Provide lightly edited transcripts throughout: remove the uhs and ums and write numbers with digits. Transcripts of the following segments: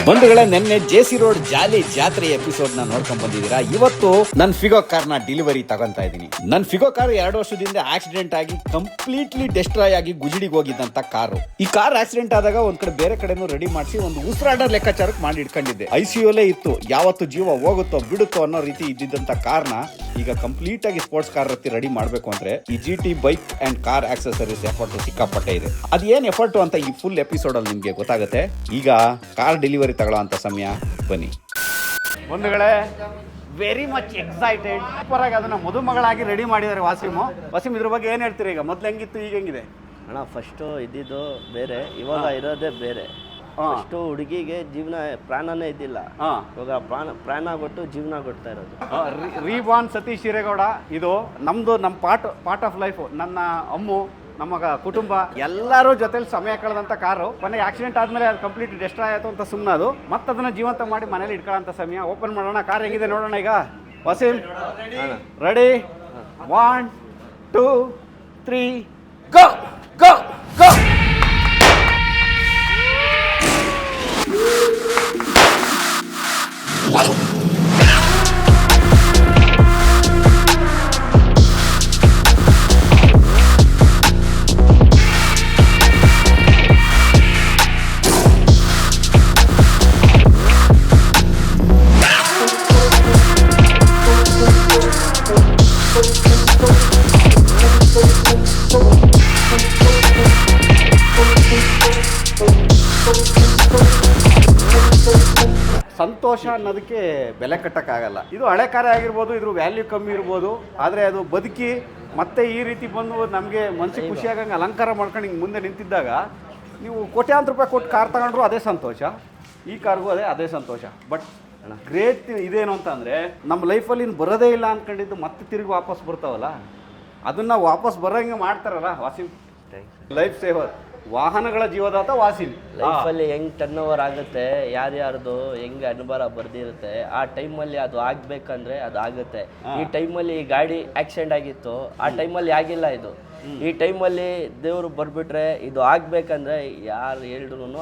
ಬಂಧುಗಳೇ, ನಿನ್ನೆ JC road ಜಾಲಿ ಜಾತ್ರೆ ಎಪಿಸೋಡ್ ನ ನೋಡ್ಕೊಂಡ್ ಬಂದಿದ್ದೀರಾ. ಇವತ್ತು ನನ್ನ ಫಿಗೋ ಕಾರ್ ನ ಡೆಲಿವರಿ ತಗೊಂತಾ ಇದೀನಿ. ನನ್ನ ಫಿಗೋ ಕಾರ್ 2 ವರ್ಷದಿಂದ ಆಕ್ಸಿಡೆಂಟ್ ಆಗಿ ಕಂಪ್ಲೀಟ್ಲಿ ಡೆಸ್ಟ್ರಾಯ್ ಆಗಿ ಗುಜಿಡಿಗೆ ಹೋಗಿದ್ದಂತ ಕಾರು. ಈ ಕಾರ್ ಆಕ್ಸಿಡೆಂಟ್ ಆದಾಗ ಒಂದ್ ಕಡೆ ಬೇರೆ ಕಡೆನೂ ರೆಡಿ ಮಾಡಿಸಿ ಒಂದು ಉಸಿರಾಟ ಲೆಕ್ಕಾಚಾರಕ್ಕೆ ಮಾಡಿ ಇಟ್ಕೊಂಡಿದ್ದೆ. ಐಸಿಯುಲೇ ಇತ್ತು. ಯಾವತ್ತು ಜೀವ ಹೋಗುತ್ತೋ ಬಿಡುತ್ತೋ ಅನ್ನೋ ರೀತಿ ಇದ್ದಿದ್ದಂತ ಕಾರ್ನ ಈಗ ಕಂಪ್ಲೀಟ್ ಆಗಿ ಸ್ಪೋರ್ಟ್ಸ್ ಕಾರ್ ರೀತಿ ರೆಡಿ ಮಾಡ್ಬೇಕು ಅಂದ್ರೆ ಈ GT bike and car accessories effort ಸಿಕ್ಕಾಪಟ್ಟೆ ಇದೆ. ಅದ್ ಏನ್ ಎಫರ್ಟ್ ಅಂತ ಈ ಫುಲ್ ಎಪಿಸೋಡ್ ಅಲ್ಲಿ ನಿಮ್ಗೆ ಗೊತ್ತಾಗುತ್ತೆ. ಈಗ ಕಾರ್ ಡೆಲಿವರಿ ತಗೊಳ್ಳೋ ಅಂತ ಸಮಯ ಬನ್ನಿ. ಬಂಧುಗಳೇ, ವೆರಿ ಮಚ್ ಎಕ್ಸೈಟೆಡ್. ಸೂಪರ್ ಆಗಿ ಅದನ್ನ ಮದುಮಗಳಾಗಿ ರೆಡಿ ಮಾಡಿದ್ದಾರೆ ವಾಸಿಮ್. ಇದ್ರ ಬಗ್ಗೆ ಏನ್ ಹೇಳ್ತೀರಿ? ಈಗ ಮೊದ್ಲು ಹೆಂಗಿತ್ತು, ಈಗ ಹೆಂಗಿದೆ? ಅಣ್ಣ, ಫಸ್ಟು ಇದ್ದಿದ್ದು ಬೇರೆ, ಇವಾಗ ಇರೋದೇ ಬೇರೆ. ಫಸ್ಟು ಹುಡುಗಿಗೆ ಜೀವನ ಪ್ರಾಣನೇ ಇದ್ದಿಲ್ಲ, ಇವಾಗ ಪ್ರಾಣ ಕೊಟ್ಟು ಜೀವನ ಕೊಡ್ತಾ ಇರೋದು. ರೀಬಾರ್ನ್ ಸತೀಶ್ ಹಿರೇಗೌಡ. ಇದು ನಮ್ಮ ಪಾರ್ಟ್ ಆಫ್ ಲೈಫ್. ನನ್ನ ಅಮ್ಮು, ನಮ್ಮ ಕುಟುಂಬ ಎಲ್ಲರೂ ಜೊತೆಲಿ ಸಮಯ ಕಳೆದಂತ ಕಾರು ಕೊನೆಗೆ ಆಕ್ಸಿಡೆಂಟ್ ಆದ್ಮೇಲೆ ಅದು ಕಂಪ್ಲೀಟ್ ಡೆಸ್ಟ್ರಾಯ್ ಆಯ್ತು ಅಂತ ಸುಮ್ಮನೆ ಅದು ಮತ್ತೆ ಅದನ್ನ ಜೀವಂತ ಮಾಡಿ ಮನೇಲಿ ಇಟ್ಕೊಳ್ಳೋಂಥ ಸಮಯ. ಓಪನ್ ಮಾಡೋಣ. ಕಾರ್ ಹೆಂಗಿದೆ ನೋಡೋಣ. ಈಗ ವಸೀಂ ರೆಡಿ? 1 2 3 ಗೋ ಗೋ ಗೋ. ಸಂತೋಷ ಅನ್ನೋದಕ್ಕೆ ಬೆಲೆ ಕಟ್ಟಕ್ಕಾಗಲ್ಲ. ಇದು ಹಳೆ ಕಾರೇ ಆಗಿರ್ಬೋದು, ಇದ್ರ ವ್ಯಾಲ್ಯೂ ಕಮ್ಮಿ ಇರ್ಬೋದು, ಆದರೆ ಅದು ಬದುಕಿ ಮತ್ತೆ ಈ ರೀತಿ ಬಂದು ನಮಗೆ ಮನಸ್ಸಿಗೆ ಖುಷಿಯಾಗಂಗೆ ಅಲಂಕಾರ ಮಾಡ್ಕೊಂಡು ಹಿಂಗೆ ಮುಂದೆ ನಿಂತಿದ್ದಾಗ ನೀವು ಕೋಟ್ಯಾಂತರ ರೂಪಾಯಿ ಕೊಟ್ಟು ಕಾರ್ ತಗೊಂಡ್ರು ಅದೇ ಸಂತೋಷ, ಈ ಕಾರ್ಗೂ ಅದೇ ಸಂತೋಷ. ಬಟ್ ಗ್ರೇಟ್ ಇದೇನು ಅಂತಂದರೆ, ನಮ್ಮ ಲೈಫಲ್ಲಿ ಇನ್ನು ಬರೋದೇ ಇಲ್ಲ ಅಂದ್ಕೊಂಡಿದ್ದು ಮತ್ತೆ ತಿರುಗಿ ವಾಪಸ್ ಬರ್ತಾವಲ್ಲ, ಅದನ್ನು ವಾಪಸ್ ಬರೋಂಗೆ ಮಾಡ್ತಾರಲ್ಲ ವಾಸಿಂ. ಲೈಫ್ ಸೇವರ್, ವಾಹನಗಳ ಜೀವದಾತ ವಾಸಿಂ. ಲೈಫಲ್ಲಿ ಹೆಂಗ್ ಟರ್ನ್ ಓವರ್ ಆಗುತ್ತೆ, ಯಾರ್ಯಾರ್ದು ಹೆಂಗೆ ಅನುಭವ ಬರ್ದಿರುತ್ತೆ, ಆ ಟೈಮಲ್ಲಿ ಅದು ಆಗ್ಬೇಕಂದ್ರೆ ಅದು ಆಗುತ್ತೆ. ಈ ಟೈಮಲ್ಲಿ ಈ ಗಾಡಿ ಆಕ್ಸಿಡೆಂಟ್ ಆಗಿತ್ತು, ಆ ಟೈಮಲ್ಲಿ ಆಗಿಲ್ಲ. ಇದು ಈ ಟೈಮಲ್ಲಿ ದೇವರು ಬರ್ಬಿಟ್ರೆ ಇದು ಆಗ್ಬೇಕಂದ್ರೆ ಯಾರು ಹೇಳಿದ್ರು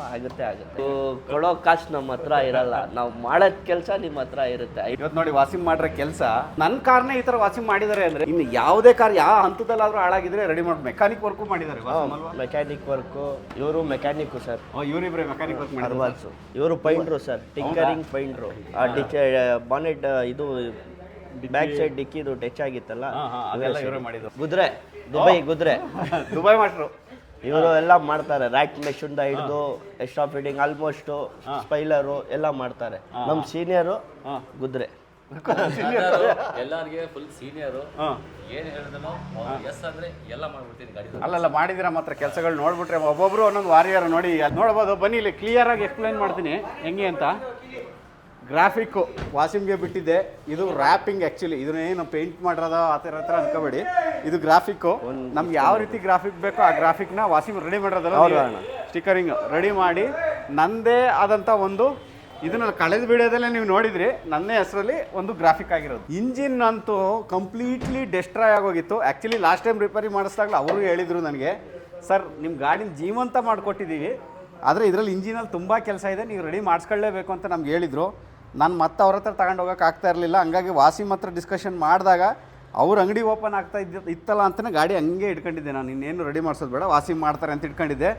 ಆಗುತ್ತೆ. ಕೊಡೋ ಕಾಸು ನಮ್ಮ ಹತ್ರ ಇರಲ್ಲ, ನಾವು ಮಾಡೋದ್ ಕೆಲಸ ನಿಮ್ಮ ಹತ್ರ ಇರುತ್ತೆ. ಇವತ್ತು ನೋಡಿ ವಾಸಿಂ ಮಾಡ್ರೆ ಕೆಲಸ. ನನ್ನ ಕಾರ್ನೇ ಈ ತರ ವಾಸಿಂ ಮಾಡಿದ್ದಾರೆ ಅಂದ್ರೆ ಇನ್ನು ಯಾವುದೇ ಕಾರ್ ಯಾವ ಹಂತದಲ್ಲಾದ್ರೂ ಹಾಳಾಗಿದ್ರೆ ರೆಡಿ ಮಾಡಿ ಮೆಕ್ಯಾನಿಕ್ ವರ್ಕು ಮಾಡಿದ್ದಾರೆ. ಮೆಕ್ಯಾನಿಕ್ ವರ್ಕು, ಇವರು ಮೆಕ್ಯಾನಿಕ್ ಸರ್, ಇವರಿಬ್ರೆ ಮೆಕ್ಯಾನಿಕ್ ವರ್ಕ್ ಮಾಡಿದ್ರು. ಇವರು ಪೈಂಟ್ರು ಸರ್, ಟಿಂಕರಿಂಗ್ ಪೈಂಟ್ರು. ಬಾನೆಟ್ ಇದು ಬ್ಯಾಕ್ ಸೈಡ್ ಡಿಕ್ಕಿದು ಟಚ್ ಆಗಿತ್ತಲ್ಲ, ಗುದ್ರೆ ದುಬೈ ಮಾಸ್ಟ್ರು ಇವರು ಎಲ್ಲ ಮಾಡ್ತಾರೆ. ರ್ಯಾಕ್ ಮೆಶಿಂದ ಹಿಡಿದು ಎಕ್ಸ್ಟ್ರಾ ಫಿಟ್ಟಿಂಗ್ ಆಲ್ಮೋಸ್ಟ್ ಸ್ಪೈಲರು ಎಲ್ಲ ಮಾಡ್ತಾರೆ. ನಮ್ಮ ಸೀನಿಯರು ಗುದ್ರೆ, ಎಲ್ಲರಿಗೆ ಫುಲ್ ಸೀನಿಯರು. ಏನ್ ಹೇಳಿದ್ರು ಎಸ್ ಅಂದ್ರೆ ಎಲ್ಲ ಮಾಡ್ಬಿಡ್ತೀನಿ ಗಾಡಿ. ಅಲ್ಲಲ್ಲ, ಮಾಡಿದಿರ ಮಾತ್ರ ಕೆಲಸಗಳು ನೋಡ್ಬಿಟ್ರೆ ಒಬ್ಬೊಬ್ರು ಒಂದೊಂದು ವಾರಿಯರ್ ನೋಡಿ ನೋಡ್ಬೋದು. ಬನ್ನಿ ಇಲ್ಲಿ ಕ್ಲಿಯರ್ ಆಗಿ ಎಕ್ಸ್ಪ್ಲೈನ್ ಮಾಡ್ತೀನಿ ಹೆಂಗೆ ಅಂತ. ಗ್ರಾಫಿಕ್ಕು ವಾಸಿಮ್ಗೆ ಬಿಟ್ಟಿದ್ದೆ. ಇದು ರ್ಯಾಪಿಂಗ್. ಆ್ಯಕ್ಚುಲಿ ಇದನ್ನೇನು ಪೇಂಟ್ ಮಾಡಿರೋದು ಆ ಥರ ಅನ್ಕೋಬೇಡಿ. ಇದು ಗ್ರಾಫಿಕ್ಕು. ನಮ್ಗೆ ಯಾವ ರೀತಿ ಗ್ರಾಫಿಕ್ ಬೇಕೋ ಆ ಗ್ರಾಫಿಕ್ನ ವಾಸಿಮ್ ರೆಡಿ ಮಾಡಿರೋದಲ್ಲ, ಸ್ಟಿಕರಿಂಗ್ ರೆಡಿ ಮಾಡಿ ನನ್ನದೇ ಆದಂಥ ಒಂದು ಇದನ್ನ ಕಳೆದ ವಿಡಿಯೋದಲ್ಲೇ ನೀವು ನೋಡಿದ್ರಿ, ನನ್ನೇ ಹೆಸರಲ್ಲಿ ಒಂದು ಗ್ರಾಫಿಕ್ ಆಗಿರೋದು. ಇಂಜಿನ್ ಅಂತೂ ಕಂಪ್ಲೀಟ್ಲಿ ಡೆಸ್ಟ್ರಾಯ್ ಆಗೋಗಿತ್ತು. ಆ್ಯಕ್ಚುಲಿ ಲಾಸ್ಟ್ ಟೈಮ್ ರಿಪೇರಿ ಮಾಡಿಸಿದಾಗಲೂ ಅವರು ಹೇಳಿದರು ನನಗೆ, ಸರ್ ನಿಮ್ಮ ಗಾಡಿನ ಜೀವಂತ ಮಾಡಿಕೊಟ್ಟಿದ್ದೀವಿ, ಆದರೆ ಇದರಲ್ಲಿ ಇಂಜಿನಲ್ಲಿ ತುಂಬ ಕೆಲಸ ಇದೆ, ನೀವು ರೆಡಿ ಮಾಡಿಸ್ಕೊಳ್ಳೇಬೇಕು ಅಂತ ನಮ್ಗೆ ಹೇಳಿದರು. ನಾನು ಮತ್ತೆ ಅವ್ರ ಹತ್ರ ತಗೊಂಡು ಹೋಗೋಕೆ ಆಗ್ತಾ ಇರಲಿಲ್ಲ. ಹಂಗಾಗಿ ವಾಸಿಮ್ ಹತ್ರ ಡಿಸ್ಕಷನ್ ಮಾಡಿದಾಗ ಅವ್ರ ಅಂಗಡಿ ಓಪನ್ ಆಗ್ತಾ ಇತ್ತಲ್ಲ ಅಂತಲೇ ಗಾಡಿ ಹಂಗೆ ಇಟ್ಕೊಂಡಿದ್ದೆ. ನಾನು ಇನ್ನೇನು ರೆಡಿ ಮಾಡಿಸೋದು ಬೇಡ, ವಾಸಿಮ್ ಮಾಡ್ತಾರೆ ಅಂತ ಇಟ್ಕೊಂಡಿದ್ದೆ.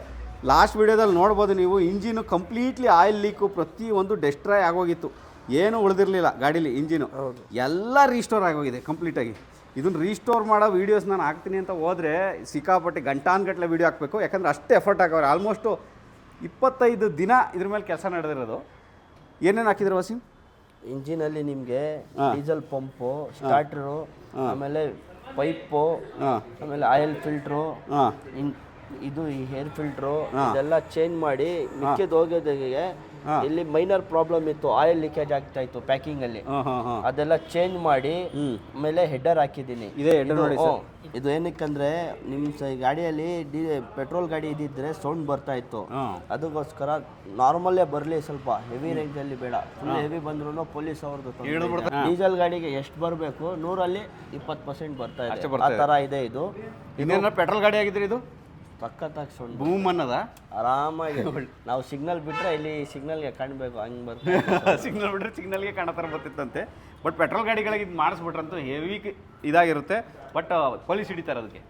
ಲಾಸ್ಟ್ ವೀಡಿಯೋದಲ್ಲಿ ನೋಡ್ಬೋದು ನೀವು, ಇಂಜಿನು ಕಂಪ್ಲೀಟ್ಲಿ ಆಯಿಲ್ ಲೀಕು ಪ್ರತಿಯೊಂದು ಡೆಸ್ಟ್ರಾಯ್ ಆಗೋಗಿತ್ತು. ಏನೂ ಉಳಿದಿರಲಿಲ್ಲ ಗಾಡೀಲಿ. ಇಂಜಿನು ಎಲ್ಲ ರೀಸ್ಟೋರ್ ಆಗೋಗಿದೆ ಕಂಪ್ಲೀಟಾಗಿ. ಇದನ್ನು ರೀಸ್ಟೋರ್ ಮಾಡೋ ವೀಡಿಯೋಸ್ ನಾನು ಹಾಕ್ತೀನಿ ಅಂತ ಹೋದರೆ ಸಿಕ್ಕಾಪಟ್ಟೆ ಗಂಟಾನ್ಗಟ್ಟಲೆ ವೀಡಿಯೋ ಹಾಕಬೇಕು. ಯಾಕಂದರೆ ಅಷ್ಟೇ ಎಫರ್ಟ್ ಹಾಕೋರು. ಆಲ್ಮೋಸ್ಟು 25 ದಿನ ಇದ್ರ ಮೇಲೆ ಕೆಲಸ ನಡೆದಿರೋದು. ಏನೇನು ಹಾಕಿದ್ರು ವಾಸಿಂ? ಇಂಜಿನಲ್ಲಿ ನಿಮಗೆ ಡೀಸೆಲ್ ಪಂಪು, ಸ್ಟಾರ್ಟರು, ಆಮೇಲೆ ಪೈಪು, ಆಮೇಲೆ ಆಯಿಲ್ ಫಿಲ್ಟ್ರು, ಇದು ಈ ಹೇರ್ ಫಿಲ್ಟ್ರು ಇದೆಲ್ಲ ಚೇಂಜ್ ಮಾಡಿ ಮಿಕ್ಕಿದ ಹೋಗೋದಿಗೆ ಇಲ್ಲಿ ಮೈನರ್ ಪ್ರಾಬ್ಲಮ್ ಇತ್ತು, ಆಯಿಲ್ ಲೀಕೇಜ್ ಆಗ್ತಾ ಇತ್ತು ಪ್ಯಾಕಿಂಗ್ ಅಲ್ಲಿ, ಅದೆಲ್ಲ ಚೇಂಜ್ ಮಾಡಿ ಆಮೇಲೆ ಹೆಡ್ಡರ್ ಹಾಕಿದ್ದೀನಿ. ಇದು ಏನಕ್ಕಂದ್ರೆ ನಿಮ್ಮ ಗಾಡಿಯಲ್ಲಿ ಪೆಟ್ರೋಲ್ ಗಾಡಿ ಇದ್ದಿದ್ರೆ ಸೌಂಡ್ ಬರ್ತಾ ಇತ್ತು, ಅದಕ್ಕೋಸ್ಕರ ನಾರ್ಮಲ್ಲೇ ಬರಲಿ, ಸ್ವಲ್ಪ ಹೆವಿ ರೇಂಜ್ ಅಲ್ಲಿ ಬೇಡ. ಫುಲ್ ಹೆವಿ ಬಂದ್ರು ಪೊಲೀಸ್ ಅವ್ರದ್ದು. ಡೀಸೆಲ್ ಗಾಡಿಗೆ ಎಷ್ಟು ಬರಬೇಕು 100ರಲ್ಲಿ 20% ಬರ್ತಾ ಇದೆ, ಆ ತರ ಇದೆ ಇದು. ಇನ್ನೇನು ಪೆಟ್ರೋಲ್ ಗಾಡಿ ಆಗಿದ್ರೆ ಇದು ಸಖತ್ತಾಗಿ ಸೌಂಡ್ ಬೂಮ್ ಅನ್ನೋದ ಆರಾಮಾಗಿ ನಾವು ಸಿಗ್ನಲ್ ಬಿಟ್ಟರೆ ಇಲ್ಲಿ ಸಿಗ್ನಲ್ಗೆ ಕಾಣಬೇಕು ಹಂಗೆ ಬರ್ತದೆ. ಸಿಗ್ನಲ್ ಬಿಟ್ಟರೆ ಸಿಗ್ನಲ್ಗೆ ಕಾಣೋ ಥರ ಬರ್ತಿತ್ತಂತೆ. ಬಟ್ ಪೆಟ್ರೋಲ್ ಗಾಡಿಗಳಿಗೆ ಇದು ಮಾಡಿಸ್ಬಿಟ್ರಂತೂ ಹೆವಿ ಇದಾಗಿರುತ್ತೆ. ಬಟ್ ಪೊಲೀಸ್ ಹಿಡಿತಾರೆ ಅದಕ್ಕೆ.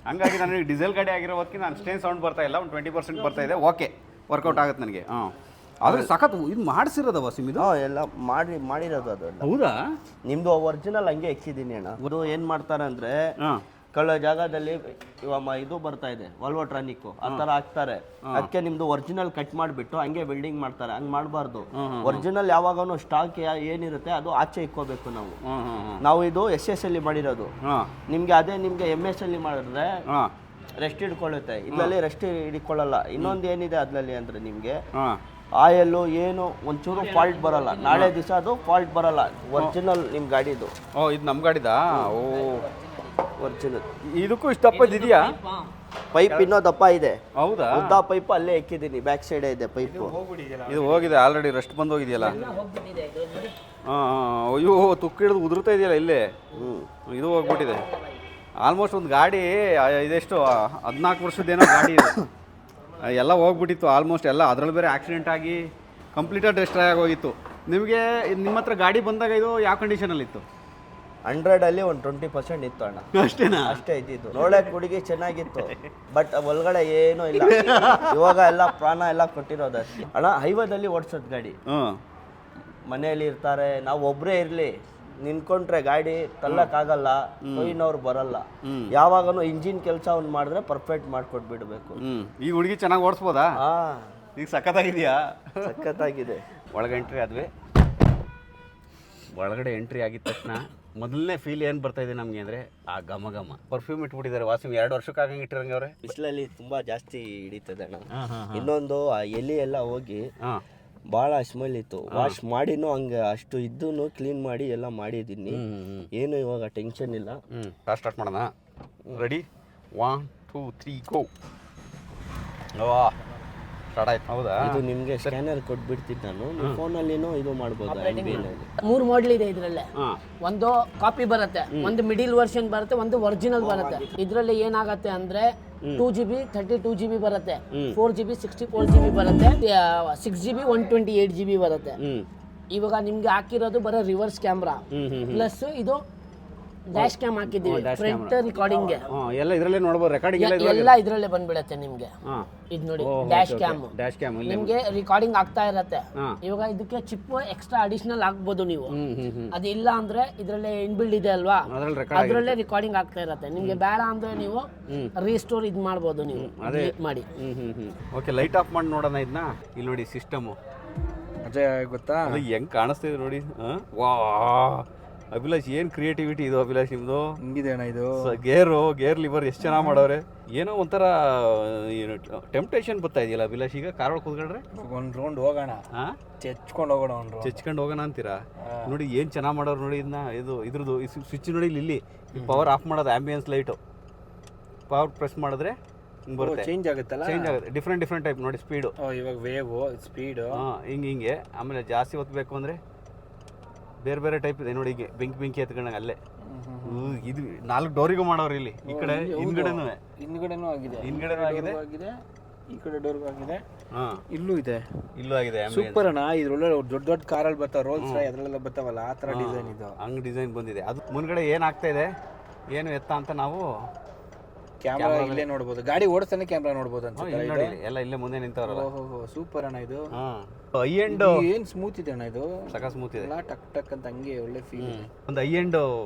ಹಂಗಾಗಿ ನನಗೆ ಡೀಸೆಲ್ ಗಾಡಿ ಆಗಿರೋ ಹೊತ್ತಿಗೆ ನಾನು ಅಷ್ಟೇನು ಸೌಂಡ್ ಬರ್ತಾ ಇಲ್ಲ, ಒಂದು 20% ಬರ್ತಾ ಇದೆ. ಓಕೆ, ವರ್ಕೌಟ್ ಆಗುತ್ತೆ ನನಗೆ. ಆದರೆ ಸಖತ್ ಇದು ಮಾಡಿಸಿರೋದ ವಾಸಿಮ್ ಇದು? ಎಲ್ಲ ಮಾಡಿರೋದು ಅದೆಲ್ಲ. ಹೌದಾ? ನಿಮ್ಮದು ಒರಿಜಿನಲ್ ಹಂಗೆ ಎಕ್ಕಿದ್ದೀನಿ ಅಣ್ಣ. ಅದು ಏನು ಮಾಡ್ತಾರೆ ಅಂದರೆ ಹಾಂ, ಕಳ್ಳ ಜಾಗದಲ್ಲಿ ಇವಾಗ ಇದು ಬರ್ತಾ ಇದೆ ವಾಲ್ವೋ ಟ್ರಾನಿಕ್ಕು ಆ ಥರ ಹಾಕ್ತಾರೆ. ಅದಕ್ಕೆ ನಿಮ್ಮದು ಒರಿಜಿನಲ್ ಕಟ್ ಮಾಡಿಬಿಟ್ಟು ಹಂಗೆ ವೆಲ್ಡಿಂಗ್ ಮಾಡ್ತಾರೆ. ಹಂಗೆ ಮಾಡಬಾರ್ದು. ಒರಿಜಿನಲ್ ಯಾವಾಗೂ ಸ್ಟಾಕ್ ಏನಿರುತ್ತೆ ಅದು ಆಚೆ ಇಕ್ಕೋಬೇಕು ನಾವು. ನಾವು ಇದು SS ಅಲ್ಲಿ ಮಾಡಿರೋದು. ನಿಮಗೆ ಅದೇ ನಿಮಗೆ MS ಅಲ್ಲಿ ಮಾಡಿದ್ರೆ ರೆಸ್ಟ್ ಹಿಡ್ಕೊಳ್ಳುತ್ತೆ. ಇದರಲ್ಲಿ ರೆಸ್ಟ್ ಹಿಡ್ಕೊಳ್ಳಲ್ಲ. ಇನ್ನೊಂದು ಏನಿದೆ ಅದರಲ್ಲಿ ಅಂದರೆ ನಿಮಗೆ ಆಯಲ್ಲು ಏನು ಒಂಚೂರು ಫಾಲ್ಟ್ ಬರಲ್ಲ. ನಾಳೆ ದಿವಸ ಅದು ಫಾಲ್ಟ್ ಬರಲ್ಲ. ಒರಿಜಿನಲ್ ನಿಮ್ಮ ಗಾಡಿದು. ಇದು ನಮ್ಮ ಗಾಡಿದಾ? ಓ, ಒರಿಜಿನಲ್. ಇದಕ್ಕೂ ಇಷ್ಟಪ್ಪ ಇದೆಯಾ? ಪೈಪ್ ಇನ್ನೂ ದಪ್ಪ ಇದೆ. ಹೌದಾ? ಉದ್ದ ಪೈಪ್ ಅಲ್ಲೇ ಎಕ್ಕಿದ್ದೀನಿ. ಬ್ಯಾಕ್ ಸೈಡೇ ಇದೆ ಪೈಪು. ಇದು ಹೋಗಿದೆ ಆಲ್ರೆಡಿ, ರೆಸ್ಟ್ ಬಂದು ಹೋಗಿದೆಯಲ್ಲ. ಅಯ್ಯೋ, ತುಕ್ಕು ಹಿಡಿದು ಉದುರ್ತಾ ಇದೆಯಲ್ಲ ಇಲ್ಲೇ. ಇದು ಹೋಗ್ಬಿಟ್ಟಿದೆ ಆಲ್ಮೋಸ್ಟ್. ಒಂದು ಗಾಡಿ ಇದೆಷ್ಟು 14 ವರ್ಷದ್ದೇನೋ ಗಾಡಿ ಇದು. ಎಲ್ಲ ಹೋಗ್ಬಿಟ್ಟಿತ್ತು ಆಲ್ಮೋಸ್ಟ್ ಎಲ್ಲ. ಅದರಲ್ಲಿ ಬೇರೆ ಆಕ್ಸಿಡೆಂಟ್ ಆಗಿ ಕಂಪ್ಲೀಟಾಗಿ ಡೆಸ್ಟ್ರಾಯ್ ಆಗೋಗಿತ್ತು. ನಿಮಗೆ ನಿಮ್ಮ ಹತ್ರ ಗಾಡಿ ಬಂದಾಗ ಇದು ಯಾವ ಕಂಡೀಷನಲ್ಲಿತ್ತು? 100 ಒಂದು 20% ಇತ್ತು ಅಣ್ಣ. ಅಷ್ಟೇನಾ? ಅಷ್ಟೇ ಇದ್ದಿದ್ದು. ನೋಡಕ್ಕೆ ಹುಡುಗಿ ಚೆನ್ನಾಗಿತ್ತು, ಬಟ್ ಒಳಗಡೆ ಏನೂ ಇಲ್ಲ. ಇವಾಗ ಎಲ್ಲ ಪ್ರಾಣ ಎಲ್ಲ ಕೊಟ್ಟಿರೋದು ಅಷ್ಟೇ ಅಣ್ಣ. ಹೈವೇದಲ್ಲಿ ಓಡಿಸೋದು ಗಾಡಿ. ಮನೆಯಲ್ಲಿ ಇರ್ತಾರೆ, ನಾವು ಒಬ್ಬರೇ ಇರಲಿ, ನಿಂತ್ಕೊಂಡ್ರೆ ಗಾಡಿ ತಳ್ಳಕ್ಕಾಗಲ್ಲ, ಕೊಯ್ನವ್ರು ಬರಲ್ಲ. ಯಾವಾಗನೂ ಇಂಜಿನ್ ಕೆಲಸ ಅವ್ನು ಮಾಡಿದ್ರೆ ಪರ್ಫೆಕ್ಟ್ ಮಾಡ್ಕೊಟ್ಬಿಡ್ಬೇಕು. ಈ ಹುಡುಗಿ ಚೆನ್ನಾಗಿ ಓಡಿಸ್ಬೋದಾ? ಈಗ ಸಖತ್ತಾಗಿದೆಯಾ? ಸಖತ್ತಾಗಿದೆ. ಒಳಗೆ ಎಂಟ್ರಿ ಆದ್ವಿ. ಒಳಗಡೆ ಎಂಟ್ರಿ ಆಗಿದ ತಕ್ಷಣ ಮೊದಲನೇ ಫೀಲ್ ಏನು ಬರ್ತಾ ಇದೆ ನಮಗೆ ಅಂದರೆ ಆ ಘಮ ಘಮ. ಪರ್ಫ್ಯೂಮ್ ಇಟ್ಬಿಟ್ಟಿದ್ದಾರೆ ವಾಸಿಮ್. 2 ವರ್ಷಕ್ಕಾಗಂಗೆ ಇಟ್ಟಿರಂಗೆ ಅವ್ರೆ. ಬಿಸಿಲಲ್ಲಿ ತುಂಬ ಜಾಸ್ತಿ ಹಿಡಿತದೆ ಅಣ್ಣ. ಇನ್ನೊಂದು ಆ ಎಲೆ ಎಲ್ಲ ಹೋಗಿ ಭಾಳ ಸ್ಮೆಲ್ ಇತ್ತು. ವಾಶ್ ಮಾಡಿನೂ ಹಂಗೆ ಅಷ್ಟು ಇದ್ದೂ ಕ್ಲೀನ್ ಮಾಡಿ ಎಲ್ಲ ಮಾಡಿದ್ದೀನಿ. ಏನು ಇವಾಗ ಟೆನ್ಷನ್ ಇಲ್ಲ. ಸ್ಟಾರ್ಟ್ ಮಾಡೋಣ. ರೆಡಿ? 1 2 3 ಗೋ. ಸ್ಟಾರ್ಟ್ ಆಯ್ತು. ಹೌದಾ? ಇದು ನಿಮಗೆ ಸ್ಕ್ಯಾನರ್ ಕೊಟ್ಬಿಡ್ತೀನಿ ನಾನು. ಫೋನಲ್ಲಿನೂ ಇದು ಮಾಡ್ಬೋದು. 3 ಮಾಡೆಲ್ ಇದೆ ಇದರಲ್ಲೇ. ಒಂದು ಕಾಪಿ ಬರುತ್ತೆ, ಒಂದು ಮಿಡಿಲ್ ವರ್ಷನ್ ಬರುತ್ತೆ, ಒಂದು ಒರಿಜಿನಲ್ ಬರುತ್ತೆ. ಇದರಲ್ಲಿ ಏನಾಗುತ್ತೆ ಅಂದ್ರೆ 2GB 32GB ಬರುತ್ತೆ, 4GB 64GB ಬರುತ್ತೆ, 6GB 128GB ಬರುತ್ತೆ. ಇವಾಗ ನಿಮ್ಗೆ ಹಾಕಿರೋದು ಬರೋ ರಿವರ್ಸ್ ಕ್ಯಾಮ್ರಾ ಪ್ಲಸ್ ಇದು ಡ್ಯಾಶ್ ಕ್ಯಾಮ್ ಹಾಕಿದ್ದೀವಿ. ಫ್ರಂಟ್ ರಿಕಾರ್ಡಿಂಗ್ ಎಲ್ಲ ಇದರಲ್ಲೇ ನೋಡಬಹುದು. ರೆಕಾರ್ಡಿಂಗ್ ಎಲ್ಲ ಇದರಲ್ಲೇ ಬಂದ್ಬಿಡುತ್ತೆ ನಿಮ್ಗೆ. ಇದು ನೋಡಿ ಡ್ಯಾಶ್ ಕ್ಯಾಮ್ ನಿಮ್ಗೆ ರಿಕಾರ್ಡಿಂಗ್ ಆಗ್ತಾ ಇರತ್ತೆ. ಇವಾಗ ಇದಕ್ಕೆ ಚಿಪ್ ಎಕ್ಸ್ಟ್ರಾ ಅಡಿಷನಲ್ ಹಾಕ್ಬೋದು ನೀವು. ಅದಿಲ್ಲ ಅಂದ್ರೆ ಇದರಲ್ಲೇ ಇನ್ಬಿಲ್ಡ್ ಇದೆ ಅಲ್ವಾ, ಅದರಲ್ಲೇ ರಿಕಾರ್ಡಿಂಗ್ ಆಗ್ತಾ ಇರತ್ತೆ. ನಿಮ್ಗೆ ಬೇಡ ಅಂದ್ರೆ ನೀವು ರೀಸ್ಟೋರ್ ಇದು ಮಾಡ್ಬೋದು ನೀವು ಡಿಲೀಟ್ ಮಾಡಿ. ಓಕೆ, ಲೈಟ್ ಆಫ್ ಮಾಡಿ ನೋಡೋಣ ಇದನ್ನ. ಇಲ್ಲಿ ನೋಡಿ ಸಿಸ್ಟಮು ಅಜಯ್ ಗೊತ್ತಾ ಹೆಂಗ್ ಕಾಣಿಸ್ತಿದೆ ನೋಡಿ. ವಾ ಅಭಿಲಾಷ್, ಏನು ಕ್ರಿಯೇಟಿವಿಟಿ ಇದು ಅಭಿಲಾಷ್ ನಿಮ್ದು. ಹಿಂಗಿದೆ ಅಣ್ಣ ಇದು. ಗೇರ್ ಲಿವರ್ ಎಷ್ಟು ಚೆನ್ನಾಗಿ ಮಾಡವ್ರೆ. ಏನೋ ಒಂಥರ ಟೆಂಪ್ಟೇಷನ್ ಬರ್ತಾ ಇದೆಯಲ್ಲ ಅಭಿಲಾಷ್. ಈಗ ಕಾರ್ ಒಳಗೆ ಕೂತ್ಕೊಂಡ್ರೆ ಒಂದು ರೌಂಡ್ ಹೋಗೋಣ, ಚೆಚ್ಕೊಂಡು ಹೋಗೋಣ. ಚೆಚ್ಕೊಂಡು ಹೋಗೋಣ ಅಂತೀರಾ? ನೋಡಿ ಏನು ಚೆನ್ನಾಗಿ ಮಾಡೋರು ನೋಡಿ ಇದನ್ನ. ಇದ್ರದ್ದು ಸ್ವಿಚ್ ನೋಡಿ ಇಲ್ಲಿ ಪವರ್ ಆಫ್ ಮಾಡೋದು. ಆಂಬಿಯನ್ಸ್ ಲೈಟು ಪವರ್ ಪ್ರೆಸ್ ಮಾಡಿದ್ರೆ ಬರುತ್ತೆ, ಚೇಂಜ್ ಆಗುತ್ತಲ್ಲ. ಚೇಂಜ್ ಆಗುತ್ತೆ. ಡಿಫ್ರೆಂಟ್ ಟೈಪ್ ನೋಡಿ ಸ್ಪೀಡು. ಇವಾಗ ವೇವ್ ಸ್ಪೀಡ್ ಹಿಂಗೆ. ಆಮೇಲೆ ಜಾಸ್ತಿ ಹೊತ್ತಬೇಕು ಅಂದರೆ ಬೇರೆ ಬೇರೆ ಟೈಪ್ ಇದೆ ನೋಡಿ. ಹೀಗೆ ಬೆಂಕಿ ಎತ್ಕೊಂಡಂಗೆ ಅಲ್ಲೇ. ಇದು 4 ಡೋರಿಗೂ ಮಾಡೋರು ಇಲ್ಲಿ. ಈ ಕಡೆ ಹಿಂದ್ಗಡೆನೂ ಆಗಿದೆ, ಈ ಕಡೆ ಡೋರ್ಗೂ ಆಗಿದೆ. ಇಲ್ಲೂ ಆಗಿದೆ. ಸೂಪರ್ ಅಣ್ಣ. ಇದ್ರೊಳ್ಳೆ ದೊಡ್ಡ ಕಾರಲ್ಲಿ ಬರ್ತಾವ, ರೋಲ್ಸ್ ರಾಯ್ ಅದ್ರಲ್ಲೆಲ್ಲ ಬರ್ತಾವಲ್ಲ, ಆ ಥರ ಡಿಸೈನ್ ಇದು. ಹಂಗೆ ಡಿಸೈನ್ ಬಂದಿದೆ. ಅದು ಮುಂದ್ಗಡೆ ಏನಾಗ್ತಾ ಇದೆ ಏನು ಎತ್ತ ಅಂತ ನಾವು ಕ್ಯಾಮ್ರಾ ಇಲ್ಲೇ ನೋಡ್ಬೋದು. ಗಾಡಿ ಓಡಿಸ್ತಾನೆ ಕ್ಯಾಮ್ರಾ ನೋಡ್ಬೋದು ಅನ್ಸುತ್ತೆ. ಎಲ್ಲ ಇಲ್ಲೇ ಮುಂದೆ ನಿಂತವ್ರಲ್ಲ. ಸೂಪರ್ ಅಣ್ಣ ಇದು. ಹೈ ಎಂಡ್ ಏನ್ ಸ್ಮೂತ್ ಇದೆ ಅಣ್ಣ ಇದು. ಸಖತ್ ಸ್ಮೂತ್ ಇದೆ. ಟಕ್ ಟಕ್ ಅಂತ ಹಂಗೆ ಒಳ್ಳೆ ಫೀಲ್. ಒಂದು ಹೈ ಎಂಡ್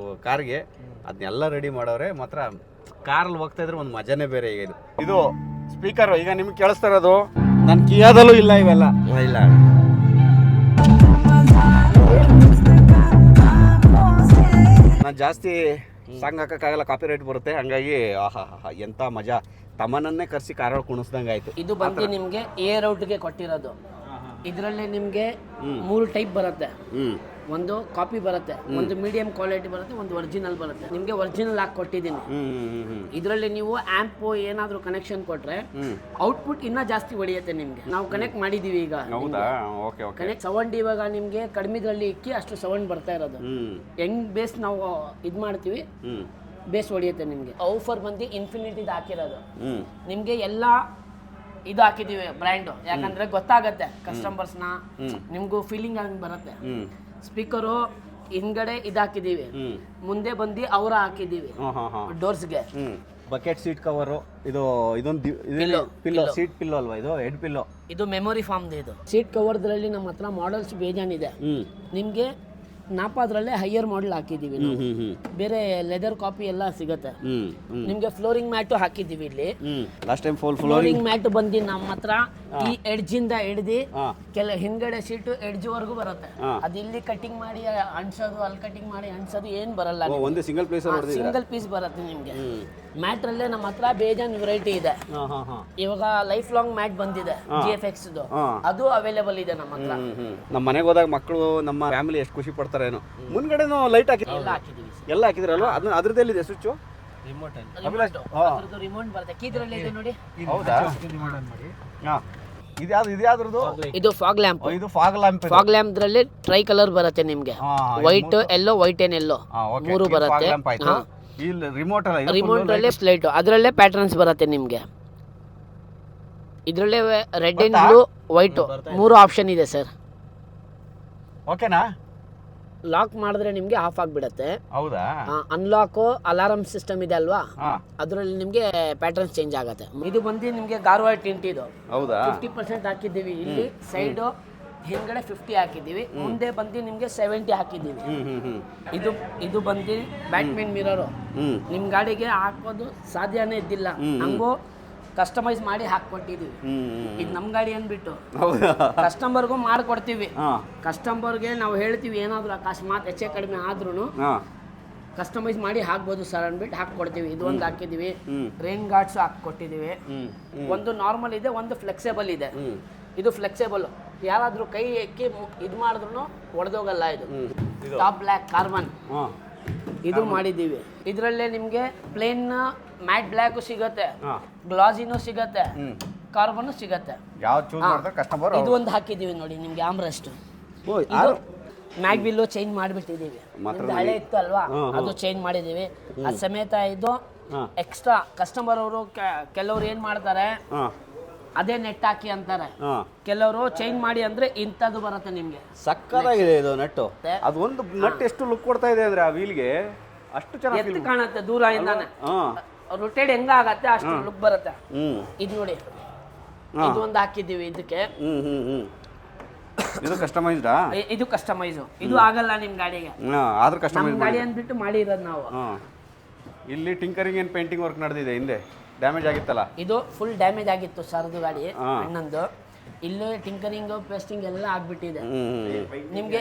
ಕಾರ್ಗೆ ಅದನ್ನೆಲ್ಲ ರೆಡಿ ಮಾಡವ್ರೆ. ಮಾತ್ರ ಕಾರಲ್ಲಿ ಹೋಗ್ತಾ ಇದ್ರೆ ಒಂದು ಮಜಾನೇ ಬೇರೆ. ಈಗ ಇದು ಸ್ಪೀಕರ್ ಈಗ ನಿಮ್ಗೆ ಕೇಳಿಸ್ತಾ ಇರೋದು. ನನ್ನ ಕಿಯಾದಲ್ಲೂ ಇಲ್ಲ ಇವೆಲ್ಲ. ಇಲ್ಲ, ನಾನು ಜಾಸ್ತಿ ಸಾಂಗ್ ಹಾಕೋಕ್ಕಾಗಲ್ಲ, ಕಾಪಿ ರೈಟ್ ಬರುತ್ತೆ. ಹಂಗಾಗಿ ಎಂಥ ಮಜಾ. ತಮ್ಮನನ್ನೇ ಕರೆಸಿ ಕಾರೊಳಗೆ ಕುಣಿಸ್ದಂಗೆ ಆಯ್ತು. ಇದು ಬಂದು ನಿಮಗೆ ಏರ್ ಔಟ್ಗೆ ಕೊಟ್ಟಿರೋದು. ಇದರಲ್ಲಿ ನಿಮಗೆ 3 ಟೈಪ್ ಬರುತ್ತೆ. ಒಂದು ಕಾಪಿ ಬರುತ್ತೆ, ಒಂದು ಮೀಡಿಯಂ ಕ್ವಾಲಿಟಿ ಬರುತ್ತೆ, ಒಂದು ಒರಿಜಿನಲ್ ಬರುತ್ತೆ. ನಿಮಗೆ ಒರಿಜಿನಲ್ ಹಾಕಿ ಕೊಟ್ಟಿದ್ದೀನಿ. ಇದರಲ್ಲಿ ನೀವು ಆಂಪ್ ಏನಾದರೂ ಕನೆಕ್ಷನ್ ಕೊಟ್ರೆ ಔಟ್ಪುಟ್ ಇನ್ನೂ ಜಾಸ್ತಿ ಹೊಡೆಯುತ್ತೆ ನಿಮಗೆ. ನಾವು ಕನೆಕ್ಟ್ ಮಾಡಿದೀವಿ ಈಗ. ಕನೆಕ್ಟ್ ಸೌಂಡ್ ಇವಾಗ ನಿಮಗೆ ಕಡಿಮೆದ್ರಲ್ಲಿ ಇಕ್ಕಿ ಅಷ್ಟು ಸೌಂಡ್ ಬರ್ತಾ ಇರೋದು. ಹೆಂಗ್ ಬೇಸ್ ನಾವು ಇದು ಮಾಡ್ತೀವಿ ಬೇಸ್ ಹೊಡಿಯುತ್ತೆ ನಿಮಗೆ. ಆಫರ್ ಬಂದು ಇನ್ಫಿನಿಟಿದು ಹಾಕಿರೋದು. ಹ್ಞೂ ನಿಮಗೆ ಎಲ್ಲ ಇದು ಹಾಕಿದ್ದೀವಿ ಬ್ರ್ಯಾಂಡು, ಯಾಕಂದರೆ ಗೊತ್ತಾಗತ್ತೆ ಕಸ್ಟಮರ್ಸ್ನ, ನಿಮಗೂ ಫೀಲಿಂಗ್ ಆಗಿ ಬರುತ್ತೆ. ಸ್ಪೀಕರು ಹಿಂದ್ಗಡೆ ಇದು ಹಾಕಿದ್ದೀವಿ, ಮುಂದೆ ಬಂದು ಅವರ ಹಾಕಿದ್ದೀವಿ ಡೋರ್ಸ್ಗೆ. ಬಕೆಟ್ ಸೀಟ್ ಕವರು, ಇದೊಂದು ಪಿಲ್ಲೋ, ಸೀಟ್ ಪಿಲ್ಲೋ ಅಲ್ವಾ ಇದು? Head pillow. ಇದು ಮೆಮೊರಿ ಫಾರ್ಮ್ದು. ಇದು ಸೀಟ್ ಕವರ್ದ್ರಲ್ಲಿ ನಮ್ಮ ಹತ್ರ ಮಾಡೆಲ್ಸ್ ಬೇಜಾನಿದೆ. ನಿಮಗೆ ನಾಪಾದ್ರಲ್ಲೇ ಹೈಯರ್ ಮಾಡೆಲ್ ಹಾಕಿದ್ದೀವಿ ನಾವು. ಬೇರೆ ಲೆದರ್ ಕಾಪಿ ಎಲ್ಲ ಸಿಗುತ್ತೆ. ನಿಮಗೆ ಫ್ಲೋರಿಂಗ್ ಮ್ಯಾಟು ಹಾಕಿದ್ದೀವಿ ಇಲ್ಲಿ. ಲಾಸ್ಟ್ ಟೈಮ್ ಫ್ಲೋರಿಂಗ್ ಮ್ಯಾಟ್ ಬಂದು ನಮ್ಮ ಹತ್ರ ಈ ಎಡ್ಜಿಂದ ಹಿಡ್ದು ಹಿಂದ್ಗಡೆ ಸೀಟು ಎಡ್ಜ್ವರೆಗೂ ಬರುತ್ತೆ. ಅದು ಇಲ್ಲಿ ಕಟಿಂಗ್ ಮಾಡಿ ಅಂಟಿಸೋದು, ಅಲ್ಲಿ ಕಟಿಂಗ್ ಮಾಡಿ ಅಂಟಿಸೋದು ಏನು ಬರಲ್ಲ. ಒಂದು ಸಿಂಗಲ್ ಪೀಸ್ ಬರುತ್ತೆ ನಿಮಗೆ. ಮ್ಯಾಟ್ರಲ್ಲೇ ನಮ್ಮ ಹತ್ರ ಬೇಜಾನ್ ವೆರೈಟಿ ಇದೆ. ಇವಾಗ ಲೈಫ್ ಲಾಂಗ್ ಮ್ಯಾಟ್ ಬಂದಿದೆ GFX, ಅದು ಅವೈಲೇಬಲ್ ಇದೆ ನಮ್ಮ ಹತ್ರ. ನಮ್ಮ ಮನೆಗೆ ಹೋದಾಗ ಮಕ್ಕಳು, ನಮ್ಮ ಫ್ಯಾಮಿಲಿ ಎಷ್ಟು ಖುಷಿ ಪಡ್ತಾರೇನೋ. ಮುಂದ್ಗಡೆನೂ ಲೈಟ್ ಎಲ್ಲ ಹಾಕಿದ್ರಲ್ವ? ಅದನ್ನ ಅದ್ರದ್ದೆಲ್ಲಿದೆ ಸ್ವಿಚ್? ರಿಮೋಟ್ ಬರುತ್ತೆ, ಕೀದ್ರಲ್ಲಿ ಇದೆ ನೋಡಿ. ಹೌದಾ? ಇದ್ಯಾವ್ದ್ರದ್ದು? ಇದು ಫಾಗ್ ಲ್ಯಾಂಪ್. ಇದು ಫಾಗ್ ಲ್ಯಾಂಪ್. ಫಾಗ್ ಲ್ಯಾಂಪ್ ದ್ರಲ್ಲಿ ಟ್ರೈ ಕಲರ್ ಬರುತ್ತೆ ನಿಮ್ಗೆ. White yellow, white and yellow 3 ಬರುತ್ತೆ. ರಿಮೋಟ್ ರಿಮೋಟ್ ಸ್ಲೈಟ್, ಅದರಲ್ಲೇ ಪ್ಯಾಟರ್ನ್ಸ್ ಬರುತ್ತೆ ನಿಮ್ಗೆ. ಇದರಲ್ಲೇ red and blue, white 3 option ಇದೆ ಸರ್. ಓಕೆನಾ? ಲಾಕ್ ಮಾಡಿದ್ರೆ ನಿಮ್ಗೆ ಆಫ್ ಆಗಿಬಿಡುತ್ತೆ. ಹೌದಾ? ಅನ್ಲಾಕು ಅಲಾರಂ ಸಿಸ್ಟಮ್ ಇದೆ ಅಲ್ವಾ, ಅದರಲ್ಲಿ ನಿಮ್ಗೆ ಪ್ಯಾಟರ್ನ್ಸ್ ಚೇಂಜ್ ಆಗುತ್ತೆ. ಇದು ಬಂದು ನಿಮ್ಗೆ ಗಾರ್ವಾಡ್ ಟಿಂಟ್. ಇದು ಹೌದಾ? 50% ಹಾಕಿದ್ದೀವಿ ಇಲ್ಲಿ. ಸೈಡು ಹಿಂದ್ಗಡೆ 50 ಹಾಕಿದ್ದೀವಿ, ಮುಂದೆ ಬಂದು ನಿಮ್ಗೆ 70 ಹಾಕಿದ್ದೀವಿ. ಇದು ಬಂದು ಬ್ಯಾಟ್ಮನ್ ಮಿರರು. ನಿಮ್ ಗಾಡಿಗೆ ಹಾಕೋದು ಸಾಧ್ಯನೇ ಇದ್ದಿಲ್ಲ, ಹಂಗೋ ಕಸ್ಟಮೈಸ್ ಮಾಡಿ ಹಾಕೊಟ್ಟಿದೀವಿ. ಇದು ನಮ್ಮ ಗಾಡಿ ಅಂದ್ಬಿಟ್ಟು ಕಸ್ಟಮರ್ಗೂ ಮಾಡಿಕೊಡ್ತೀವಿ. ಕಸ್ಟಮರ್ಗೆ ನಾವು ಹೇಳ್ತೀವಿ, ಏನಾದ್ರು ಅಕಸ್ಮಾತ್ ಹೆಚ್ಚೆ ಕಡಿಮೆ ಆದ್ರೂ ಕಸ್ಟಮೈಸ್ ಮಾಡಿ ಹಾಕ್ಬೋದು ಸರ್ ಅಂದ್ಬಿಟ್ಟು ಹಾಕ್ಕೊಡ್ತೀವಿ. ಇದು ಒಂದು ಹಾಕಿದ್ದೀವಿ. ರೈನ್ ಗಾರ್ಡ್ಸ್ ಹಾಕ್ಕೊಟ್ಟಿದ್ದೀವಿ. ಒಂದು ನಾರ್ಮಲ್ ಇದೆ, ಒಂದು ಫ್ಲೆಕ್ಸಿಬಲ್ ಇದೆ. ಇದು ಫ್ಲೆಕ್ಸಿಬಲ್, ಯಾರಾದ್ರೂ ಕೈ ಎಕ್ಕಿ ಇದು ಮಾಡಿದ್ರು ಒಡೆದೋಗಲ್ಲ. ಇದು ಟಾಪ್ ಬ್ಲ್ಯಾಕ್ ಕಾರ್ಬನ್ ಇದು ಮಾಡಿದ್ದೀವಿ. ಇದರಲ್ಲೇ ನಿಮಗೆ ಪ್ಲೇನ್ ಮ್ಯಾಟ್ ಬ್ಲ್ಯಾಕು ಸಿಗುತ್ತೆ, ಗ್ಲಾಸಿನೂ ಸಿಗುತ್ತೆ, ಕಾರ್ಬನ್ ಸಿಗುತ್ತೆ. ಯಾವ್ದು ಚೂಸ್ ಮಾಡ್ತಾರೆ ಕಸ್ಟಮರ್. ಇದು ಒಂದು ಹಾಕಿದ್ದೀವಿ ನೋಡಿ ನಿಮ್ಗೆ ಆಮ್ರೆಸ್ಟ್. ಇದು ಮ್ಯಾಗ್ ಬಿಲ್ಲು ಚೇಂಜ್ ಮಾಡಿಬಿಟ್ಟಿದ್ದೀವಿ. ಹಳೆ ಇತ್ತು ಅಲ್ವಾ, ಅದು ಚೇಂಜ್ ಮಾಡಿದ್ದೀವಿ. ಅದು ಸಮೇತ ಇದು ಎಕ್ಸ್ಟ್ರಾ ಕಸ್ಟಮರ್ ಅವರು ಕೆಲವ್ರು ಏನು ಮಾಡ್ತಾರೆ, ಅದೇ ನೆಟ್ ಹಾಕಿ ಅಂತಾರೆ. ಕೆಲವರು ಚೇಂಜ್ ಮಾಡಿ ಅಂದ್ರೆ ಇಂಥದ್ದು ಬರುತ್ತೆ ನಿಮ್ಗೆ. ಸಕ್ಕತ್ತಾಗಿದೆ ಇದು ನಟ್ಟು. ಅದು ಒಂದು ನಟ್ ಎಷ್ಟು ಲುಕ್ ಕೊಡ್ತಾ ಇದೆ ಅಂದ್ರೆ ಆ ವೀಲ್ಗೆ, ಅಷ್ಟು ಚೆನ್ನಾಗಿ ಕಾಣುತ್ತೆ ದೂರ ಇಂದಾನೆ. ರೊಟೇಟ್ ಹೆಂಗ ಆಗತ್ತೆ ಅಷ್ಟು ಲುಕ್ ಬರುತ್ತೆ. ಇದು ನೋಡಿ, ಇದು ಒಂದು ಹಾಕಿದ್ದೀವಿ ಇದಕ್ಕೆ. ಇದು ಕಸ್ಟಮೈಸ್ಡಾ? ಇದು ಕಸ್ಟಮೈಸು. ಇದು ಆಗಲ್ಲ ನಿಮ್ ಗಾಡಿಗೆ, ಆದ್ರೂ ಕಸ್ಟಮೈಸ್ ಗಾಡಿ ಅಂದ್ಬಿಟ್ಟು ಮಾಡಿರೋದು ನಾವು. ಇಲ್ಲಿ ಟಿಂಕರಿಂಗ್ ಏನ್ ಪೇಂಟಿಂಗ್ ವರ್ಕ್ ನಡೆದಿದೆ. ಹಿಂದೆ ಡ್ಯಾಮೇಜ್ ಆಗಿತ್ತಲ್ಲ, ಇದು ಫುಲ್ ಡ್ಯಾಮೇಜ್ ಆಗಿತ್ತು ಸರ್ದು ಗಾಡಿ ಅಣ್ಣಂದು. ಇಲ್ಲಿ ಟಿಂಕರಿಂಗ್ ಪೇಸ್ಟಿಂಗ್ ಎಲ್ಲ ಆಗ್ಬಿಟ್ಟಿದೆ ನಿಮ್ಗೆ.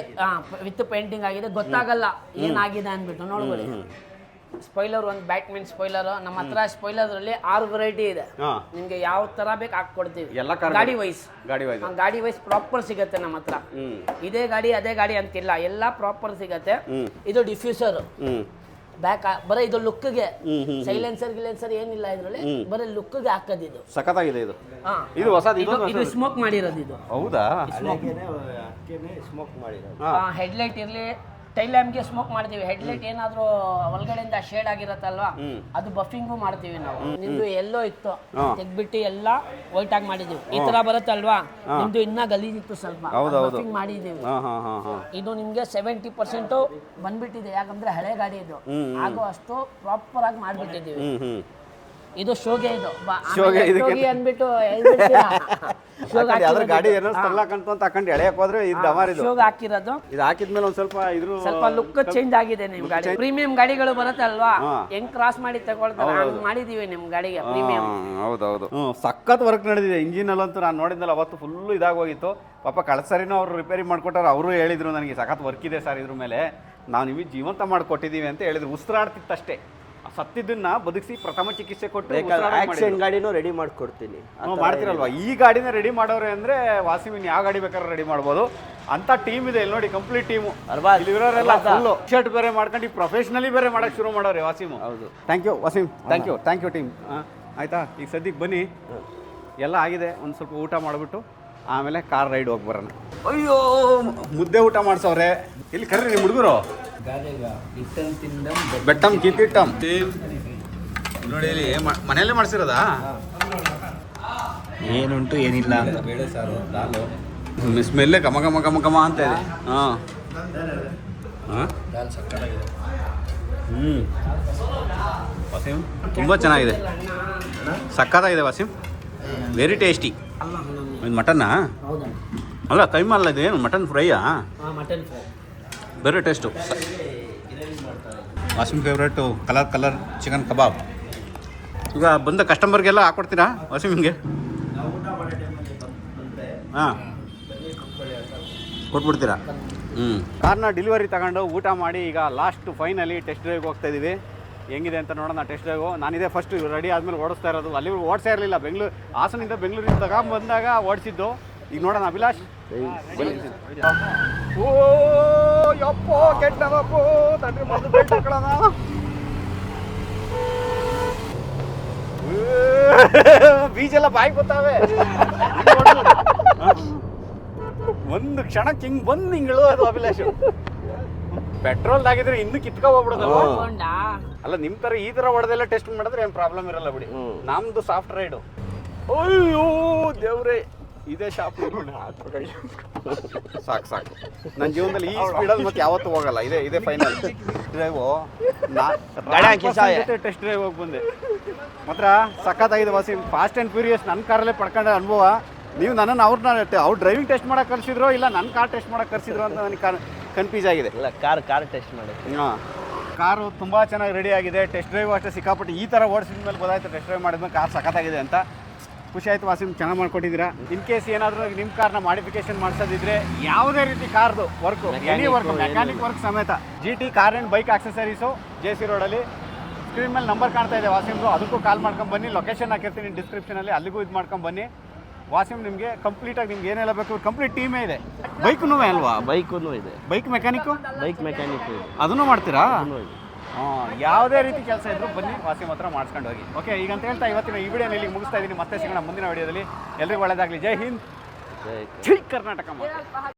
ವಿತ್ ಪೇಂಟಿಂಗ್ ಆಗಿದೆ, ಗೊತ್ತಾಗಲ್ಲ ಏನಾಗಿದೆ ಅಂದ್ಬಿಟ್ಟು. ನೋಡ್ಕೊಳ್ಳಿ, ಸ್ಪಾಯ್ಲರ್ ಒಂದು ಬ್ಯಾಟ್ಮನ್ ಸ್ಪಾಯ್ಲರ್ ನಮ್ಮ ಹತ್ರ. ಸ್ಪಾಯ್ಲರ್ದಲ್ಲಿ 6 ವೆರೈಟಿ ಇದೆ. ನಿಮ್ಗೆ ಯಾವ ತರ ಬೇಕು ಹಾಕೊಡ್ತೀವಿ. ಗಾಡಿ ವೈಸ್ ಪ್ರಾಪರ್ ಸಿಗುತ್ತೆ ನಮ್ಮ ಹತ್ರ. ಇದೇ ಗಾಡಿ ಅದೇ ಗಾಡಿ ಅಂತಿಲ್ಲ, ಎಲ್ಲ ಪ್ರಾಪರ್ ಸಿಗತ್ತೆ. ಇದು ಡಿಫ್ಯೂಸರ್ ಬ್ಯಾಕ್, ಬರೀ ಇದು ಲುಕ್ಗೆ, ಸೈಲೆನ್ಸರ್ ಏನಿಲ್ಲ ಇದ್ರಲ್ಲಿ, ಬರೀ ಲುಕ್ಗೆ ಹಾಕೋದು. ಇದು ಸಖತ್ತಾಗಿದೆ. ಇದು ಹೊಸದು. ಇದು ಸ್ಮೋಕ್ ಮಾಡಿರೋದು. ಇದು ಹೌದಾ? ಸ್ಮೋಕ್ ಮಾಡಿರೋದು. ಹೆಡ್ಲೈಟ್ ಇರ್ಲಿ, ಟೈಲ್ ಲ್ಯಾಂಪ್ಗೆ ಸ್ಮೋಕ್ ಮಾಡ್ತೀವಿ. ಹೆಡ್ಲೈಟ್ ಏನಾದ್ರು ಒಳಗಡೆಯಿಂದ ಶೇಡ್ ಆಗಿರತ್ತಲ್ವಾ, ಅದು ಬಫಿಂಗು ಮಾಡ್ತೀವಿ ನಾವು. ನಿಮ್ದು ಎಲ್ಲೋ ಇತ್ತು, ತೆಗ್ಬಿಟ್ಟು ಎಲ್ಲ ವೈಟ್ ಆಗಿ ಮಾಡಿದೀವಿ. ಈ ತರ ಬರುತ್ತಲ್ವಾ, ನಿಮ್ದು ಇನ್ನ ಗಲೀಜಿತ್ತು ಸ್ವಲ್ಪ, ಬಫಿಂಗ್ ಮಾಡಿದೀವಿ. ಇದು ನಿಮ್ಗೆ 70% ಬಂದ್ಬಿಟ್ಟಿದೆ, ಯಾಕಂದ್ರೆ ಹಳೆ ಗಾಡಿ ಇದು. ಆಗೋ ಅಷ್ಟು ಪ್ರಾಪರ್ ಆಗಿ ಮಾಡ್ಬಿಟ್ಟಿದೀವಿ. ಇದು ಶೋಗೆ. ಇದು ಅಂದ್ಬಿಟ್ಟು ಗಾಡಿ ಹಾಕಿರೋದು. ಇದು ಹಾಕಿದ್ಮೇಲೆ ಒಂದ್ ಸ್ವಲ್ಪ ಲುಕ್ ಚೇಂಜ್ ಆಗಿದೆ. ನಿಮ್ ಗಾಡಿ ಪ್ರೀಮಿಯಂ ಗಾಡಿಗಳು ಬರುತ್ತಲ್ವಾ, ಹೆಂಗ್ ಕ್ರಾಸ್ ಮಾಡಿ ತಗೊಳ್ತಾರೆ ಮಾಡಿದೀವಿ ನಿಮ್ ಗಾಡಿಗೆ ಪ್ರೀಮಿಯಂ. ಹೌದೌದು, ಸಖತ್ ವರ್ಕ್ ನಡೆದಿದೆ. ಇಂಜಿನ್ ಅಲ್ಲಂತೂ ನಾನು ನೋಡಿದ್ನಲ್ಲ ಅವತ್ತು ಫುಲ್ ಇದಾಗೋಗಿತ್ತು. ಪಾಪ ಕಳೆದ ಸರಿನೂ ಅವ್ರು ರಿಪೇರಿ ಮಾಡ್ಕೊಟ್ಟಾರ. ಅವರು ಹೇಳಿದ್ರು ನನಗೆ ಸಖತ್ ವರ್ಕ್ ಇದೆ ಸರ್ ಇದ್ರ ಮೇಲೆ, ನಾವು ನಿಮಗೆ ಜೀವಂತ ಮಾಡಿಕೊಟ್ಟಿದ್ದೀವಿ ಅಂತ ಹೇಳಿದ್ರು. ಉಸಿರಾಡ್ತಿತ್ತಷ್ಟೇ, ಸತ್ತಿದ್ದನ್ನ ಬದುಕಿಸಿ ಪ್ರಥಮ ಚಿಕಿತ್ಸೆ ಕೊಟ್ಟು ಆಕ್ಸಿಡೆಂಟ್ ಗಾಡಿನೂ ರೆಡಿ ಮಾಡ್ಕೊಡ್ತೀನಿ. ಮಾಡ್ತಿರಲ್ವಾ? ಈ ಗಾಡಿನ ರೆಡಿ ಮಾಡೋರೆ ಅಂದ್ರೆ ವಾಸಿಮಿನ್ ಯಾವ ಗಾಡಿ ಬೇಕಾದ್ರೆ ರೆಡಿ ಮಾಡ್ಬೋದು ಅಂತ ಟೀಮ್ ಇದೆ ಇಲ್ಲಿ ನೋಡಿ. ಕಂಪ್ಲೀಟ್ ಟೀಮು ಇಲ್ಲಿರೋರೆಲ್ಲ ಫುಲ್ಲು ಶರ್ಟ್ ಬೇರೆ ಮಾಡ್ಕೊಂಡು ಪ್ರೊಫೆಷನಲಿ ಬೇರೆ ಮಾಡಕ್ಕೆ ಶುರು ಮಾಡೋರೆ ವಾಸಿಮು. ಹೌದು. Thank you Wasim, thank you team. ಆಯ್ತಾ, ಈಗ ಸದ್ಯಕ್ಕೆ ಬನ್ನಿ, ಎಲ್ಲ ಆಗಿದೆ. ಒಂದು ಸ್ವಲ್ಪ ಊಟ ಮಾಡಿಬಿಟ್ಟು ಆಮೇಲೆ ಕಾರ್ ರೈಡ್ ಹೋಗಿ ಬರೋಣ. ಅಯ್ಯೋ, ಮುದ್ದೆ ಊಟ ಮಾಡ್ಸವ್ರೆ. ಇಲ್ಲಿ ಕರ್ರಿ ನಿಮ್ಮ ಹುಡುಗರು. ಬೆಟ್ಟಂ ಕಿತ್ತಿಟ್ಟಂ ನೋಡಿ ಇಲ್ಲಿ ಮನೆಯಲ್ಲೇ ಮಾಡಿಸಿರೋದಾ? ಏನುಂಟು ಏನಿಲ್ಲ ಅಂತ. ಬೇಳೆ ಸಾರು ದಾಲು ಸ್ಮೆಲ್ಲೇ ಘಮ ಘಮ ಘಮ ಘಮ ಅಂತ ಇದೆ. ಹಾಂ ಹಾಂ ದಾಲ್ ಸಕ್ಕತ್ತಾಗಿದೆ. ವಾಸಿಮ್ ತುಂಬ ಚೆನ್ನಾಗಿದೆ, ಸಕ್ಕತ್ತಾಗಿದೆ ವಾಸಿಮ್, ವೆರಿ ಟೇಸ್ಟಿ. ಇದು ಮಟನ್ನಾ? ಹೌದಾ? ಅಲ್ಲ ಕೈಮಾ ಅಲ್ಲ, ಇದು ಏನು ಮಟನ್ ಫ್ರೈಯಾ? ಹಾಂ, ಮಟನ್ ಫ್ರೈ. ಬೇರೆ taste. Wasim favourite colour chicken ಕಬಾಬ್. ಈಗ ಬಂದ ಕಸ್ಟಮರ್ಗೆಲ್ಲ ಹಾಕ್ಕೊಡ್ತೀರಾ ವಾಸಿಮ್ಗೆ? ಹಾಂ, ಕೊಟ್ಬಿಡ್ತೀರಾ? ಕಾರ್ನ ಡೆಲಿವರಿ ತಗೊಂಡು ಊಟ ಮಾಡಿ ಈಗ ಲಾಸ್ಟ್ ಫೈನಲಿ ಟೆಸ್ಟ್ ಡ್ರೈವ್ಗೆ ಹೋಗ್ತಾ ಇದ್ದೀವಿ. ಹೆಂಗಿದೆ ಅಂತ ನೋಡೋಣ ಟೆಸ್ಟ್ ಡ್ರೈವು. ನಾನಿದೆ ಫಸ್ಟ್ ರೆಡಿ ಆದಮೇಲೆ ಓಡಿಸ್ತಾ ಇರೋದು. ಅಲ್ಲಿ ಓಡಿಸ್ತಾ ಇರಲಿಲ್ಲ, ಹಾಸನಿಂದ ಬೆಂಗಳೂರಿಂದ ತಗೊಂಬಂದಾಗ ಓಡಿಸಿದ್ದು. ಈಗ ನೋಡೋಣ ಅಭಿಲಾಷ್. ಓ ಯಪ್ಪೋ ಕೆಟ್ಟವಪ್ಪೋ ತಂಡ್ರಿ ಮೊದಲು ಬೆಲ್ಟ್ ಹಾಕೊಳ್ಳೋಣ. ಬೀಜೆಲ್ಲ ಬಾಯಿ ಗೊತ್ತಾವೆ. ಒಂದು ಕ್ಷಣಕ್ಕೆ ಹಿಂಗೆ ಬಂದು ಹಿಂಗೆ ಹೇಳೋದು ಅಭಿಲಾಷ್. ಪೆಟ್ರೋಲ್ದಾಗಿದ್ರೆ ಇನ್ನೂ ಕಿತ್ಕೊ ಹೋಗ್ಬಿಡೋದಲ್ವ? ಅಲ್ಲ ನಿಮ್ಮ ಥರ ಈ ಥರ ಹೊಡೆದೆಲ್ಲ ಟೆಸ್ಟ್ ಮಾಡಿದ್ರೆ ಏನು ಪ್ರಾಬ್ಲಮ್ ಇರಲ್ಲ ಬಿಡಿ. ನಮ್ದು ಸಾಫ್ಟ್ ರೈಡು. ಅಯ್ಯೋ ದೇವ್ರೆ, ಇದೇ ಶಾಪ್ ಸಾಕು. ನನ್ನ ಜೀವನದಲ್ಲಿ ಈ ಸ್ಪೀಡಲ್ಲಿ ಮತ್ತೆ ಯಾವತ್ತೂ ಹೋಗಲ್ಲ. ಇದೇ ಫೈನಲ್ ಡ್ರೈವು. ಟೆಸ್ಟ್ ಡ್ರೈವ್ ಹೋಗಿ ಬಂದೆ ಮಾತ್ರ ಸಖತ್ತಾಗಿದೆ ವಾಸಿ. ಫಾಸ್ಟ್ ಆ್ಯಂಡ್ ಫ್ಯೂರಿಯಸ್ ನನ್ನ ಕಾರಲ್ಲೇ ಪಡ್ಕೊಂಡ ಅನುಭವ. ನೀವು ನನ್ನನ್ನು ಅವ್ರು ಡ್ರೈವಿಂಗ್ ಟೆಸ್ಟ್ ಮಾಡೋಕೆ ಕಳಿಸಿದ್ರು, ಇಲ್ಲ ನನ್ನ ಕಾರ್ ಟೆಸ್ಟ್ ಮಾಡೋಕೆ ಕಳಿಸಿದ್ರು ಅಂತ ನನಗೆ ಕನ್ಫ್ಯೂಸ್ ಆಗಿದೆ. ಇಲ್ಲ, ಕಾರ್ ಟೆಸ್ಟ್ ಮಾಡಿ. ಹಾಂ, ಕಾರು ತುಂಬ ಚೆನ್ನಾಗಿ ರೆಡಿ ಆಗಿದೆ. ಟೆಸ್ಟ್ ಡ್ರೈವ್ ಅಷ್ಟೇ ಸಿಕ್ಕಾಪಟ್ಟೆ ಈ ಥರ ಓಡಿಸಿದ ಮೇಲೆ ಗೊತ್ತಾಯ್ತು ಟೆಸ್ಟ್ ಡ್ರೈವ್ ಮಾಡಿದ್ಮೇಲೆ ಕಾರ್ ಸಖತ್ತಾಗಿದೆ ಅಂತ. ಖುಷಿ ಆಯಿತು ವಾಸಿಮ್, ಚೆನ್ನಾಗಿ ಮಾಡ್ಕೊಟ್ಟಿದ್ದೀರಾ. ಇನ್ ಕೇಸ್ ಏನಾದರೂ ನಿಮ್ಮ ಕಾರ್ನ ಮಾಡಿಫಿಕೇಶನ್ ಮಾಡಿಸೋದಿದ್ರೆ ಯಾವುದೇ ರೀತಿ ಕಾರ್ದು work, any work, mechanic work ಸಮೇತ, GT car and bike accessories JC ರೋಡಲ್ಲಿ ಸ್ಕ್ರೀನ್ ಮೇಲೆ ನಂಬರ್ ಕಾಣ್ತಾ ಇದೆ ವಾಸಿಮ್ದು. ಅದಕ್ಕೂ ಕಾಲ್ ಮಾಡ್ಕೊಂಡು ಬನ್ನಿ. ಲೊಕೇಶನ್ ಹಾಕಿರ್ತೀನಿ ಡಿಸ್ಕ್ರಿಪ್ಷನಲ್ಲಿ, ಅಲ್ಲಿಗೂ ಇದು ಮಾಡ್ಕೊಂಡು ಬನ್ನಿ. ವಾಸಿಮ್ ನಿಮಗೆ ಕಂಪ್ಲೀಟಾಗಿ ನಿಮ್ಗೆ ಏನೆಲ್ಲ ಬೇಕು ಕಂಪ್ಲೀಟ್ ಟೀಮೇ ಇದೆ. ಬೈಕ್ನೂ ಅಲ್ವಾ? ಬೈಕೂ ಇದೆ. Bike mechanic? ಬೈಕ್ ಮೆಕ್ಯಾನಿಕ್ ಅದನ್ನು ಮಾಡ್ತೀರಾ? ಇದೆ. ಯಾವುದೇ ರೀತಿ ಕೆಲಸ ಇದ್ರೂ ಬನ್ನಿ, ವಾಸಿಮ್ ಹತ್ರ ಮಾಡಿಸ್ಕೊಂಡು ಹೋಗಿ. ಓಕೆ, ಈಗ ಅಂತ ಹೇಳ್ತಾ ಇವತ್ತಿನ ಈ ವಿಡಿಯೋನ ಇಲ್ಲಿಗೆ ಮುಗಿಸ್ತಾ ಇದ್ದೀನಿ. ಮತ್ತೆ ಸಿಗೋಣ ಮುಂದಿನ ವಿಡಿಯೋದಲ್ಲಿ. ಎಲ್ರಿಗೂ ಒಳ್ಳೆಯದಾಗಲಿ. ಜೈ ಹಿಂದ್, ಜೈ ಕರ್ನಾಟಕ.